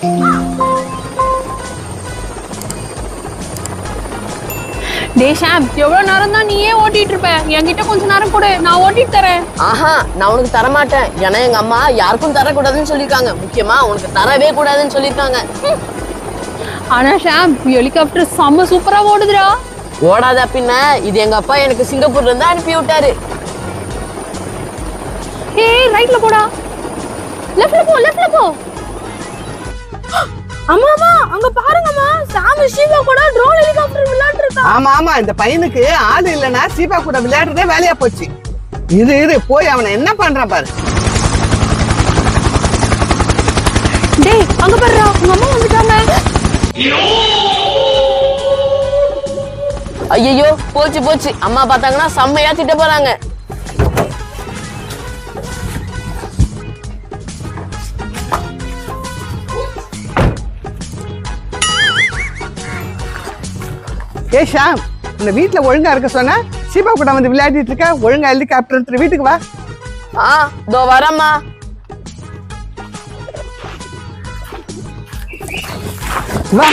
டேய் ஷாம், எவ்வளவு நேரம் தான் நீயே ஓட்டிட்டு இருப்ப? என்கிட்ட கொஞ்ச நேரம் கொடு, நான் ஓட்டிட்டு தரேன். ஆஹா, நான் உனக்கு தர மாட்டேன். ஏன்னா எங்க அம்மா யாருக்கும் தரக்கூடாதுன்னு சொல்லிருக்காங்க. முக்கியமா உனக்கு தரவே கூடாதுன்னு சொல்லிருக்காங்க. ஆனா ஷாம், ஹெலிகாப்டர் செம்ம சூப்பரா ஓடுதுடா. ஓடாத பின்ன, இது எங்க அப்பா எனக்கு சிங்கப்பூர்ல இருந்து அனுப்பி விட்டாரு. ஏய், ரைட்ல போடா. லெஃப்ட்ல போ. அம்மா அங்க பாருங்கம்மா, சாம் ஷீபா கூட ட்ரோன் ஹெலிகாப்டர் விளையாடிட்டு இருக்கா. ஆமா, இந்த பையனுக்கு ஆள் இல்லனா ஷீபா கூட விளையாடுறதே வேலையா போச்சு. இரு போய் அவனை என்ன பண்றான் பாரு. டேய், அங்க பாருடா, உங்க அம்மா வந்துட்டாங்க. ஐயோ, போச்சு. அம்மா பார்த்தாங்கன்னா செம்மையா திட்ட போறாங்க. ஏய் ஷாம், இந்த வீட்டுல ஒழுங்கா இருக்க சொன்னா ஷீபா கூட வந்து விளையாடிட்டு இருக்க. ஒழுங்கா ஹெலிகாப்டர் எடுத்து வீட்டுக்கு வா. இதோ வரம்மா. வா.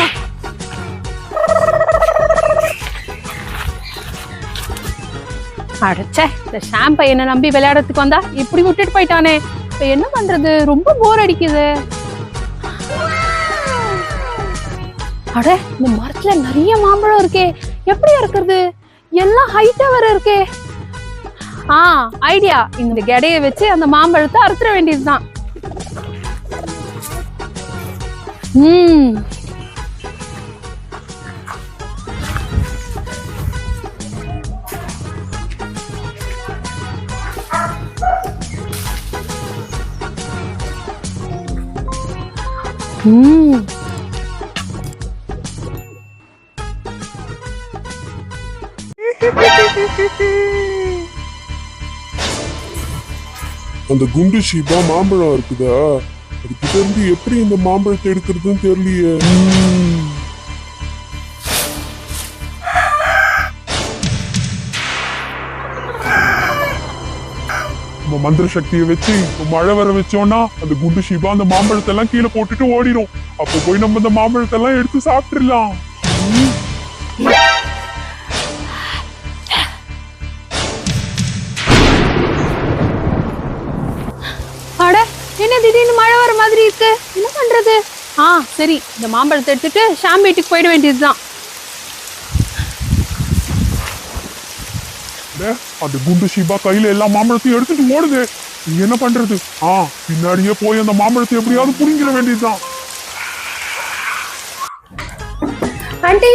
அடச்சே, இந்த ஷாம் பையனை நம்பி விளையாடுறதுக்கு வந்தா இப்படி விட்டுட்டு போயிட்டானே. இப்ப என்ன பண்றது? ரொம்ப போர் அடிக்குது. அட, இந்த மரத்துல நிறைய மாம்பழம் இருக்கே, எப்படி இருக்கிறது? எல்லாம் ஹைட்டா வர இருக்கே. ஐடியா, இந்த கெடைய வச்சு அந்த மாம்பழத்தை அறுத்துற வேண்டியதுதான். அந்த குண்டு ஷீபா மாம்பழம் இருக்குதா, அதுக்கிட்ட இருந்து எப்படி இந்த மாம்பழத்தை எடுக்கிறதுன்னு தெரியலையே. நம்ம மந்திர சக்தியை வச்சு மழை வர வச்சோம்னா அந்த குண்டு ஷீபா அந்த மாம்பழத்தை எல்லாம் கீழே போட்டுட்டு ஓடிடும். அப்ப போய் நம்ம இந்த மாம்பழத்தை எல்லாம் எடுத்து சாப்பிட்டுடலாம். என்ன திடீர்னு மழை வர மாதிரி இருக்கு? என்ன பண்றது? சரி, இந்த மாம்பழத்தை எடுத்துட்டு ஷாம் வீட்டுக்கு போயிட வேண்டியதுதான். அந்த குண்டு ஷீபா கையில எல்லா மாம்பழத்தையும் எடுத்துட்டு ஓடுது. என்ன பண்றது? பின்னாடியே போய் அந்த மாம்பழத்தை எப்படியாவது புடிங்கிட வேண்டியதுதான். ஆண்டி,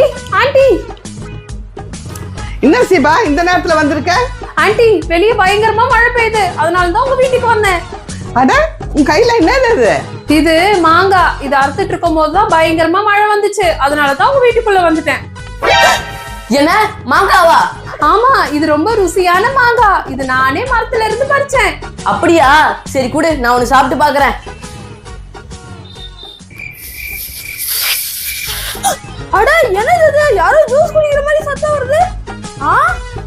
என்ன ஷீபா இந்த நேரத்துல வந்திருக்க? ஆண்டி, வெளியே பயங்கரமா மழை பெய்யுது, அதனாலதான் உங்க வீட்டுக்கு வந்தேன். அட, உன் கையில என்னது? இது மாங்காய். இது அறுத்துட்டு இருக்கும் போதுதான் பயங்கரமா மழை வந்துச்சு, அதனாலதான் உங்க வீட்டுக்குள்ள வந்துட்டேன். என்ன மாங்காவா? ஆமா, இது ரொம்ப ருசியான மாங்காய். இது நானே மரத்துல இருந்து பறிச்சேன். அப்படியா? சரி குடு, நான் ஒன்னு சாப்பிட்டு பாக்குறேன். அட, என்னது இது? யாரோ ஜூஸ் குடிக்கிற மாதிரி சத்தம் வருது.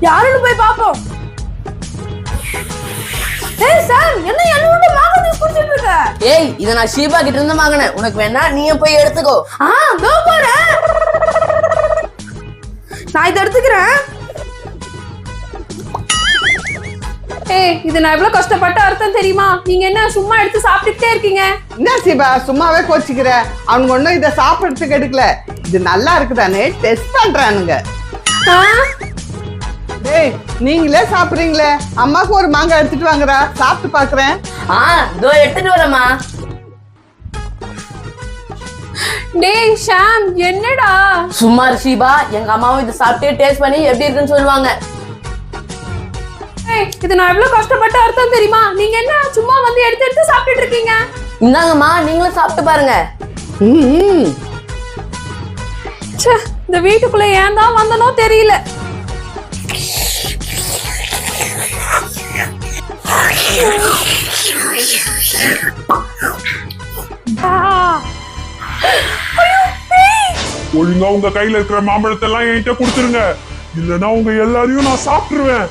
யாருன்னு போய் பாப்போம். ஏய் சாம், என்ன என்னோட மாங்காய் ஜூஸ் குடிச்சிட்டு இருக்க? ஏய், இத நான் ஷீபா கிட்ட இருந்து வாங்குனேன். உனக்கு வேணா நீயே போய் எடுத்துக்கோ. தோ போறேன். நான் இத எடுத்துக்கிறேன். ஏய், இது நான் எவ்வளவு கஷ்டப்பட்டு அர்த்தம் தெரியுமா? நீங்க என்ன சும்மா எடுத்து சாப்பிட்டுட்டே இருக்கீங்க? என்ன ஷீபா சும்மாவே கோச்சிக்கிற? அவனுக்கு ஒண்ணும் இதை சாப்பிடுறதுக்கு எடுக்கல. இது நல்லா இருக்குதானே டெஸ்ட் பண்றானுங்க. டேய், நீங்களே சாப்பிடுறீங்களே, அம்மாக்கு ஒரு மாங்காய் எடுத்துட்டு வாங்குறா, சாப்பிட்டு பாக்குறேன். இதோ எடுத்துட்டு வரேம்மா. டேய் ஷாம், என்னடா? சும்மா ஷீபா, எங்க அம்மாவும் இதை சாப்பிட்டே டேஸ்ட் பண்ணி எப்படி இருக்குன்னு சொல்லுவாங்க. ஏய், இது நான் எவ்வளவு கஷ்டப்பட்டு அர்த்தம் தெரியுமா? நீங்க என்ன சும்மா வந்து எடுத்து எடுத்து சாப்பிட்டுட்டு இருக்கீங்க? இந்தாங்கம்மா, நீங்களும் சாப்பிட்டு பாருங்க. இந்த வீட்டுக்குள்ள ஏன் தான் வந்தனோ தெரியல. ஒழுங்கா உங்க கையில இருக்கிற மாம்பழத்தை எல்லாம் என்கிட்ட கொடுத்துருங்க, இல்லன்னா உங்க எல்லாரையும் நான் சாப்பிட்டுருவேன்.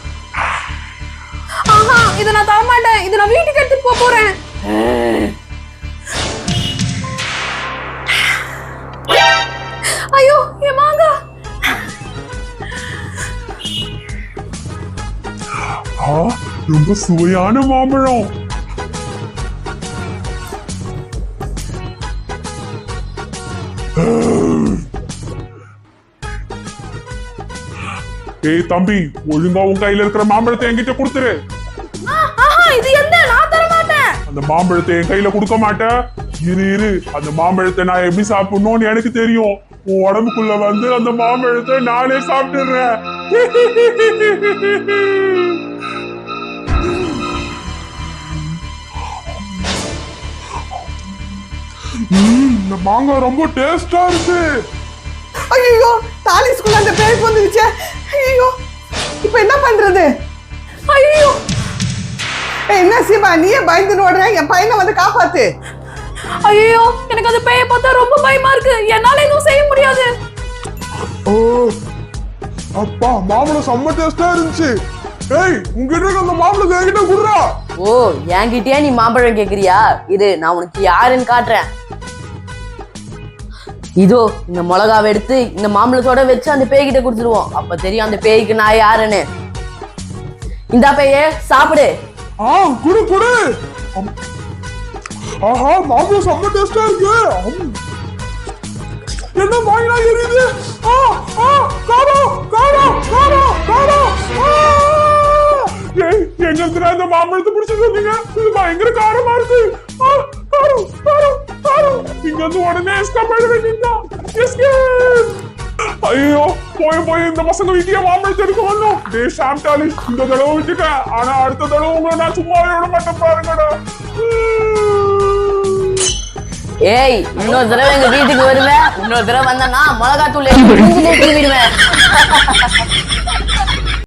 இத நான் தர மாட்டேன். இத நான் வீட்டுக்கு எடுத்துட்டு போறேன். ரொம்ப சுவையான மாம்பழம். ஏய் தம்பி, ஒழுங்கா உன் கையில இருக்கிற மாம்பழத்தை என்கிட்ட கொடுத்துரு. இது என்ன? நான் தர மாட்டேன். அந்த மாம்பழத்தை என் கையில கொடுக்க மாட்டேன். இரு, அந்த மாம்பழத்தை நான் எப்படி சாப்பிடணும்னு எனக்கு தெரியும். உன் உடம்புக்குள்ள வந்து அந்த மாம்பழத்தை நானே சாப்பிட்டுறேன். இந்த மாங்காய் ரொம்ப டேஸ்டா இருக்கு. ஐயோ தாலிஸ்குள்ள அந்த பேய் வந்துருச்சே. ஐயோ இப்போ என்ன பண்றது? ஐயோ என்ன சிவா நீயே பயந்து ஓடுற? என் பையனை வந்து காப்பாத்து. ஐயோ எனக்கு அந்த பேயை பார்த்தா ரொம்ப பயமா இருக்கு. என்னால எதுவும் செய்ய முடியாது. ஓ அப்பா, மாம்பழம் செம்ம டேஸ்டா இருந்துச்சு. ஏய், உங்ககிட்ட இருக்க அந்த மாம்பழத்தை என்கிட்ட குடுறா. ஓ, என்கிட்டயே நீ மாம்பழம் கேக்குறியா? இரு, நான் உனக்கு யாருன்னு காட்டுறேன். இதோ இந்த மிளகாவை எடுத்து இந்த மாம்பழத்தோட வச்சு அந்த பேய்கிட்ட கொடுத்துருவோம். அப்ப தெரியும் அந்த பேய்க்கு நான் யாருன்னு. இந்த பேயே சாப்பிடு. குடு குடு. ஆஹா, மாம்பழம் செம்ம டேஸ்டா இருக்கு. என்ன வாயிலா எரியுது? காரம் காரம் காரம் காரம். ஏய், எங்க இருந்து இந்த மாம்பழத்தை பிடிச்சிட்டு வந்தீங்க? இது பயங்கர காரமா இருக்கு. காரம் காரம் காரம். இங்க வந்து உடனே எஸ்கேப் ஆயிட வேண்டியதுதான். எஸ்கேப். ஐயோ, போய் இந்த பசங்க வீட்டிய மாம்பழத்தை எடுக்க வந்தோம். டேய் ஷாம் டாலி, இந்த தடவை விட்டுட்டேன். ஆனா அடுத்த தடவை உங்களை நான் சும்மாவே விட மாட்டேன் பாருங்கடா. ஏய், இன்னொரு தடவை எங்க வீட்டுக்கு வருவேன். இன்னொரு தடவை வந்தா மிளகாத்தூள் எடுத்து மூஞ்சிலே தூவிடுவேன்.